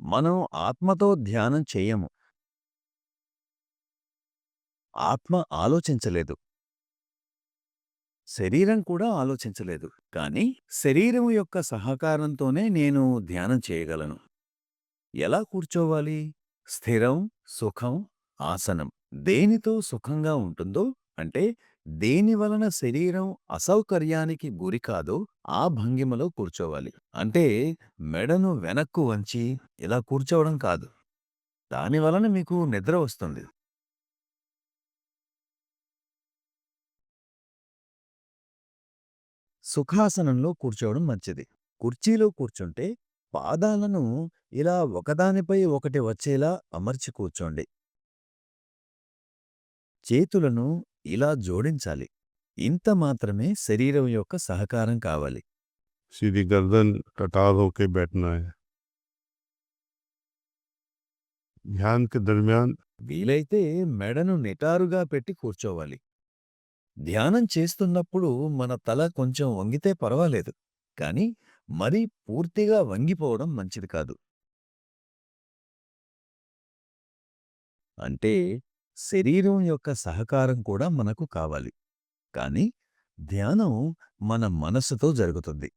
మనం ఆత్మతో ధ్యానం చెయ్యము. ఆత్మ ఆలోచించలేదు. శరీరం కూడా ఆలోచించలేదు. కానీ శరీరం యొక్క సహకారంతోనే నేను ధ్యానం చేయగలను. ఎలా కూర్చోవాలి? స్థిరం, సుఖం, ఆసనం. దేనితో సుఖంగా ఉంటుందో అంటే దేని వలన శరీరం అసౌకర్యానికి గురి కాదో ఆ భంగిమలో కూర్చోవాలి. అంటే మెడను వెనక్కు వంచి ఇలా కూర్చోవడం కాదు. దాని వలన మీకు నిద్ర వస్తుంది. సుఖాసనంలో కూర్చోవడం మంచిది. కుర్చీలో కూర్చుంటే పాదాలను ఇలా ఒకదానిపై ఒకటి వచ్చేలా అమర్చి కూర్చోండి. చేతులను ఇలా జోడించాలి. ఇంత మాత్రమే శరీరం యొక్క సహకారం కావాలి. सीधी गर्दन कटार होके बैठना है। ध्यान के दरमियान వీలైతే మెడను నిటారుగా పెట్టి కూర్చోవాలి. ధ్యానం చేస్తున్నప్పుడు మన తల కొంచెం వంగితే పర్వాలేదు. కానీ మరీ పూర్తిగా వంగిపోవడం మంచిది కాదు. అంటే శరీరం యొక్క సహకారం కూడా మనకు కావాలి. కానీ ధ్యానం మన మనస్సుతో జరుగుతుంది.